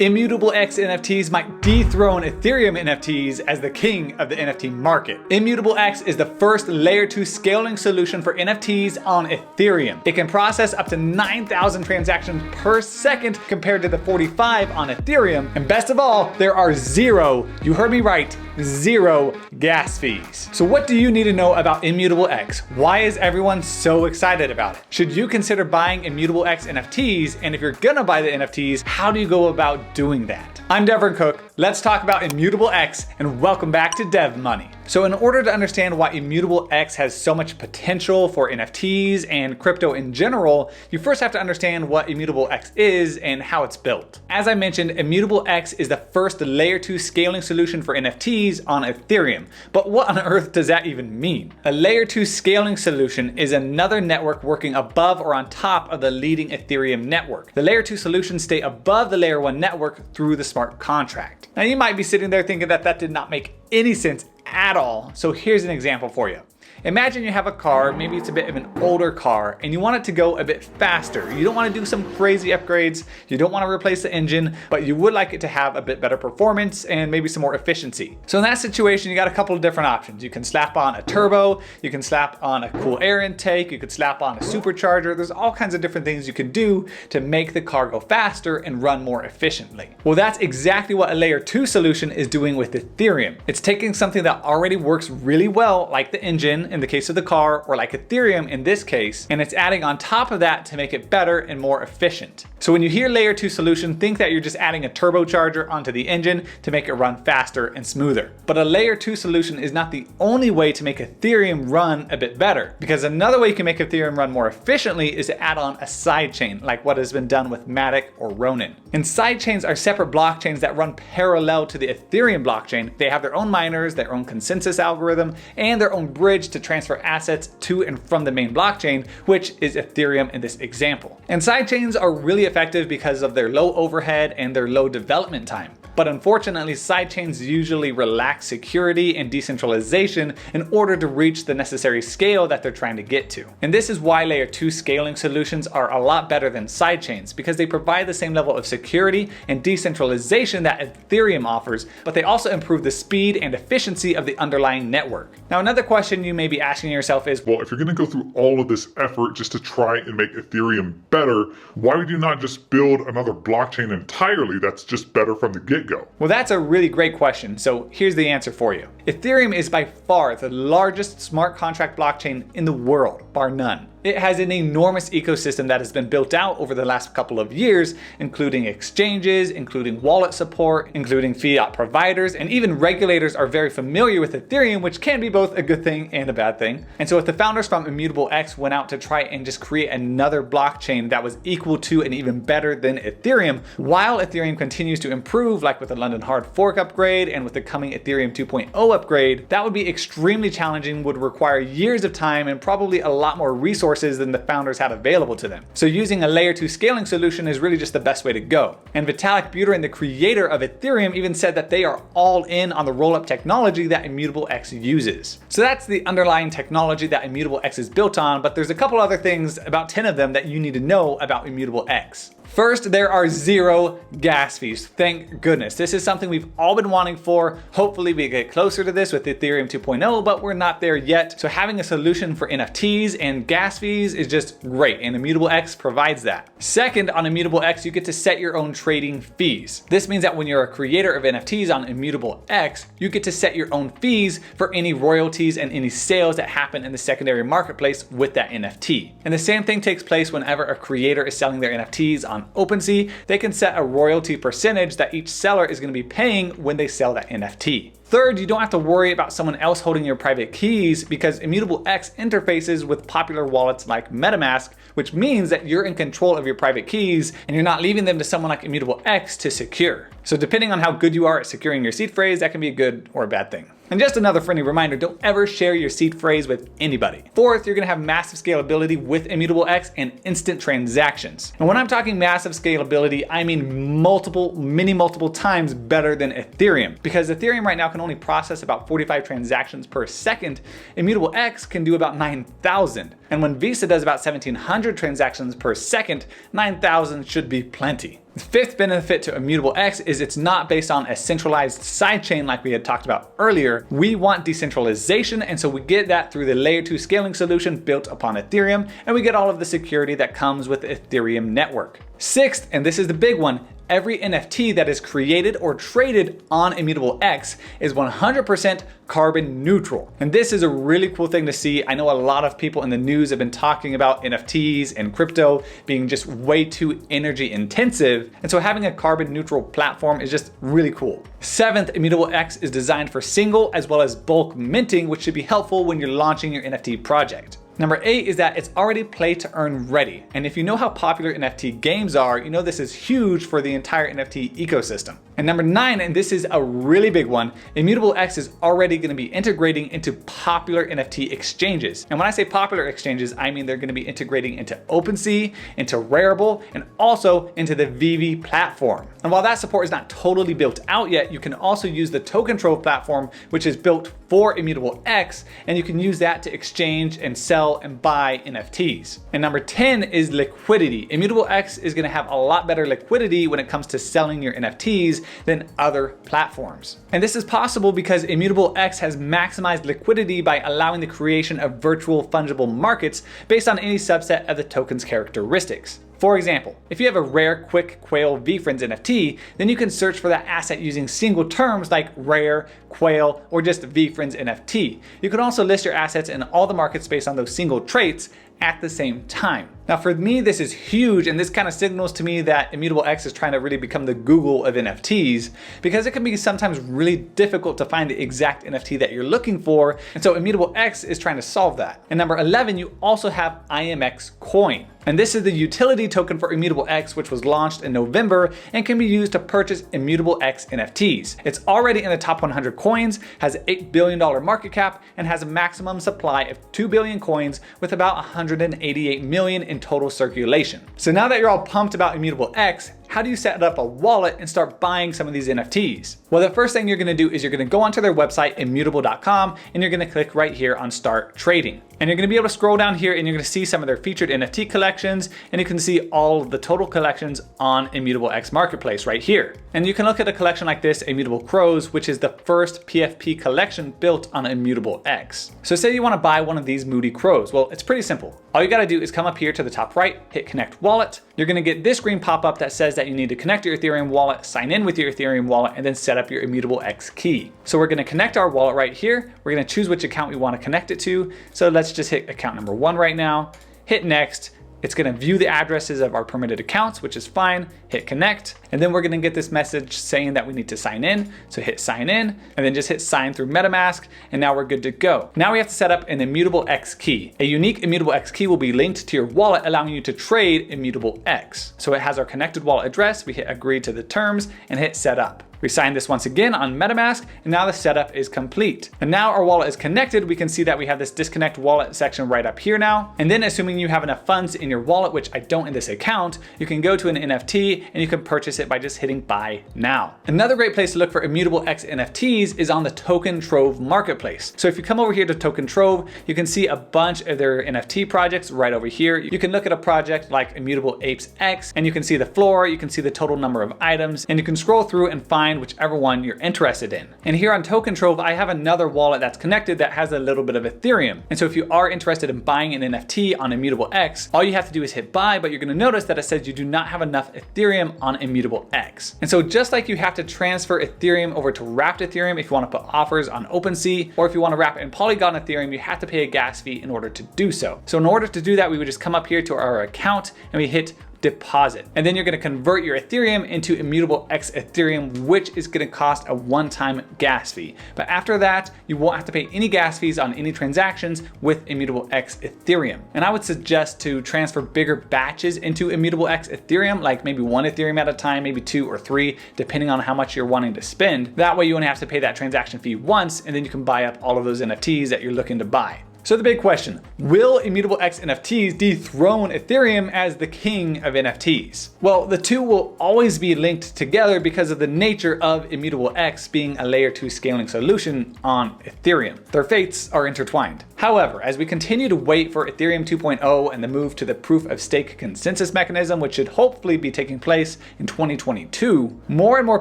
Immutable X NFTs might dethrone Ethereum NFTs as the king of the NFT market. Immutable X is the first layer 2 scaling solution for NFTs on Ethereum. It can process up to 9,000 transactions per second compared to the 45 on Ethereum. And best of all, there are zero, you heard me right, zero gas fees. So what do you need to know about Immutable X? Why is everyone so excited about it? Should you consider buying Immutable X NFTs? And if you're gonna buy the NFTs, how do you go about doing that? I'm Dethrone Cook. Let's talk about Immutable X, and welcome back to Dev Money. So in order to understand why Immutable X has so much potential for NFTs and crypto in general, you first have to understand what Immutable X is and how it's built. As I mentioned, Immutable X is the first layer 2 scaling solution for NFTs on Ethereum. But what on earth does that even mean? A layer 2 scaling solution is another network working above or on top of the leading Ethereum network. The layer 2 solutions stay above the layer 1 network through the smart contract. Now you might be sitting there thinking that did not make any sense at all. So here's an example for you. Imagine you have a car, maybe it's a bit of an older car, and you want it to go a bit faster. You don't want to do some crazy upgrades, you don't want to replace the engine, but you would like it to have a bit better performance and maybe some more efficiency. So in that situation, you got a couple of different options. You can slap on a turbo, you can slap on a cool air intake, you could slap on a supercharger. There's all kinds of different things you can do to make the car go faster and run more efficiently. Well, that's exactly what a layer 2 solution is doing with Ethereum. It's taking something that already works really well, like the engine, in the case of the car, or like Ethereum in this case, and it's adding on top of that to make it better and more efficient. So when you hear layer 2 solution, think that you're just adding a turbocharger onto the engine to make it run faster and smoother. But a layer 2 solution is not the only way to make Ethereum run a bit better, because another way you can make Ethereum run more efficiently is to add on a sidechain, like what has been done with Matic or Ronin. And sidechains are separate blockchains that run parallel to the Ethereum blockchain. They have their own miners, their own consensus algorithm, and their own bridge to transfer assets to and from the main blockchain, which is Ethereum in this example. And sidechains are really effective because of their low overhead and their low development time. But unfortunately, sidechains usually relax security and decentralization in order to reach the necessary scale that they're trying to get to. And this is why layer 2 scaling solutions are a lot better than sidechains, because they provide the same level of security and decentralization that Ethereum offers, but they also improve the speed and efficiency of the underlying network. Now, another question you may be asking yourself is, well, if you're going to go through all of this effort just to try and make Ethereum better, why would you not just build another blockchain entirely that's just better from the get-go? Well, that's a really great question. So here's the answer for you. Ethereum is by far the largest smart contract blockchain in the world, bar none. It has an enormous ecosystem that has been built out over the last couple of years, including exchanges, including wallet support, including fiat providers, and even regulators are very familiar with Ethereum, which can be both a good thing and a bad thing. And so if the founders from Immutable X went out to try and just create another blockchain that was equal to and even better than Ethereum, while Ethereum continues to improve, like with the London hard fork upgrade and with the coming Ethereum 2.0 upgrade, that would be extremely challenging, would require years of time and probably a lot more resources than the founders had available to them. So using a layer 2 scaling solution is really just the best way to go. And Vitalik Buterin, the creator of Ethereum, even said that they are all in on the roll-up technology that Immutable X uses. So that's the underlying technology that Immutable X is built on, but there's a couple other things, about 10 of them, that you need to know about Immutable X. First, there are zero gas fees. Thank goodness. This is something we've all been wanting for. Hopefully we get closer to this with Ethereum 2.0, but we're not there yet. So having a solution for NFTs and gas fees is just great, and Immutable X provides that. Second, on Immutable X, you get to set your own trading fees. This means that when you're a creator of NFTs on Immutable X, you get to set your own fees for any royalties and any sales that happen in the secondary marketplace with that NFT. And the same thing takes place whenever a creator is selling their NFTs on OpenSea. They can set a royalty percentage that each seller is going to be paying when they sell that NFT. Third, you don't have to worry about someone else holding your private keys, because Immutable X interfaces with popular wallets like MetaMask, which means that you're in control of your private keys and you're not leaving them to someone like Immutable X to secure. So depending on how good you are at securing your seed phrase, that can be a good or a bad thing. And just another friendly reminder, don't ever share your seed phrase with anybody. Fourth, you're gonna have massive scalability with Immutable X and instant transactions. And when I'm talking massive scalability, I mean multiple times better than Ethereum. Because Ethereum right now can only process about 45 transactions per second, Immutable X can do about 9,000. And when Visa does about 1,700 transactions per second, 9,000 should be plenty. The fifth benefit to Immutable X is it's not based on a centralized sidechain like we had talked about earlier. We want decentralization, and so we get that through the layer 2 scaling solution built upon Ethereum, and we get all of the security that comes with the Ethereum network. Sixth, and this is the big one, every NFT that is created or traded on Immutable X is 100% carbon neutral. And this is a really cool thing to see. I know a lot of people in the news have been talking about NFTs and crypto being just way too energy intensive. And so having a carbon neutral platform is just really cool. Seventh, Immutable X is designed for single as well as bulk minting, which should be helpful when you're launching your NFT project. Number 8 is that it's already play to earn ready. And if you know how popular NFT games are, you know this is huge for the entire NFT ecosystem. And number 9, and this is a really big one, Immutable X is already going to be integrating into popular NFT exchanges. And when I say popular exchanges, I mean they're going to be integrating into OpenSea, into Rarible, and also into the Vivi platform. And while that support is not totally built out yet, you can also use the Token Trove platform, which is built for Immutable X, and you can use that to exchange and sell and buy NFTs. And number 10 is liquidity. Immutable X is going to have a lot better liquidity when it comes to selling your NFTs than other platforms. And this is possible because Immutable X has maximized liquidity by allowing the creation of virtual fungible markets based on any subset of the token's characteristics. For example, if you have a rare quick quail VFriends NFT, then you can search for that asset using single terms like rare, quail, or just VFriends NFT. You can also list your assets in all the markets based on those single traits at the same time. Now for me, this is huge, and this kind of signals to me that Immutable X is trying to really become the Google of NFTs, because it can be sometimes really difficult to find the exact NFT that you're looking for, and so Immutable X is trying to solve that. And number 11, you also have IMX coin. And this is the utility token for Immutable X, which was launched in November and can be used to purchase Immutable X NFTs. It's already in the top 100 coins, has an $8 billion market cap, and has a maximum supply of 2 billion coins with about 188 million in total circulation. So now that you're all pumped about Immutable X, how do you set up a wallet and start buying some of these NFTs? Well, the first thing you're gonna do is you're gonna go onto their website, immutable.com, and you're gonna click right here on Start Trading. And you're gonna be able to scroll down here and you're gonna see some of their featured NFT collections, and you can see all of the total collections on Immutable X Marketplace right here. And you can look at a collection like this, Immutable Crows, which is the first PFP collection built on Immutable X. So say you wanna buy one of these Moody Crows. Well, it's pretty simple. All you gotta do is come up here to the top right, hit Connect Wallet. You're gonna get this screen pop up that says that you need to connect your Ethereum wallet, sign in with your Ethereum wallet, and then set up your Immutable X key. So we're gonna connect our wallet right here. We're gonna choose which account we wanna connect it to. So let's just hit account number 1 right now, hit next. It's gonna view the addresses of our permitted accounts, which is fine, hit connect, and then we're gonna get this message saying that we need to sign in. So hit sign in, and then just hit sign through MetaMask, and now we're good to go. Now we have to set up an Immutable X key. A unique Immutable X key will be linked to your wallet, allowing you to trade Immutable X. So it has our connected wallet address, we hit agree to the terms, and hit set up. We sign this once again on MetaMask, and now the setup is complete. And now our wallet is connected. We can see that we have this disconnect wallet section right up here now. And then assuming you have enough funds in your wallet, which I don't in this account, you can go to an NFT and you can purchase it by just hitting buy now. Another great place to look for Immutable X NFTs is on the Token Trove marketplace. So if you come over here to Token Trove, you can see a bunch of their NFT projects right over here. You can look at a project like Immutable Apes X, and you can see the floor, you can see the total number of items, and you can scroll through and find whichever one you're interested in. And here on Token Trove, I have another wallet that's connected that has a little bit of Ethereum. And so if you are interested in buying an NFT on Immutable X, all you have to do is hit buy, but you're gonna notice that it says you do not have enough Ethereum on Immutable X. And so just like you have to transfer Ethereum over to wrapped Ethereum if you wanna put offers on OpenSea, or if you wanna wrap in Polygon Ethereum, you have to pay a gas fee in order to do so. So in order to do that, we would just come up here to our account and we hit deposit. And then you're gonna convert your Ethereum into Immutable X Ethereum, which is gonna cost a one-time gas fee. But after that, you won't have to pay any gas fees on any transactions with Immutable X Ethereum. And I would suggest to transfer bigger batches into Immutable X Ethereum, like maybe 1 Ethereum at a time, maybe 2 or 3, depending on how much you're wanting to spend. That way you only have to pay that transaction fee once, and then you can buy up all of those NFTs that you're looking to buy. So the big question, will Immutable X NFTs dethrone Ethereum as the king of NFTs? Well, the two will always be linked together because of the nature of Immutable X being a layer 2 scaling solution on Ethereum. Their fates are intertwined. However, as we continue to wait for Ethereum 2.0 and the move to the proof of stake consensus mechanism, which should hopefully be taking place in 2022, more and more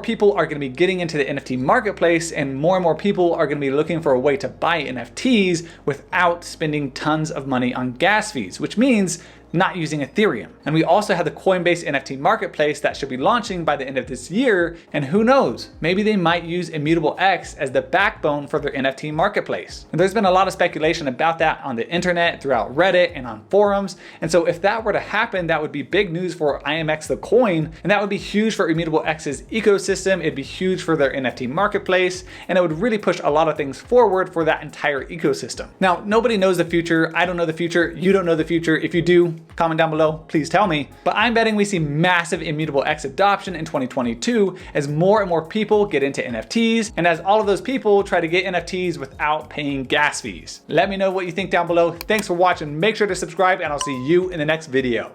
people are going to be getting into the NFT marketplace, and more people are going to be looking for a way to buy NFTs without spending tons of money on gas fees, which means not using Ethereum. And we also have the Coinbase NFT marketplace that should be launching by the end of this year, and who knows, maybe they might use Immutable X as the backbone for their NFT marketplace. And there's been a lot of speculation about that on the internet, throughout Reddit, and on forums, and so if that were to happen, that would be big news for IMX the coin, and that would be huge for Immutable X's ecosystem, it'd be huge for their NFT marketplace, and it would really push a lot of things forward for that entire ecosystem. Now, nobody knows the future, I don't know the future, you don't know the future. If you do, comment down below, please tell me. But I'm betting we see massive Immutable X adoption in 2022 as more and more people get into NFTs, and as all of those people try to get NFTs without paying gas fees. Let me know what you think down below. Thanks for watching, make sure to subscribe, and I'll see you in the next video.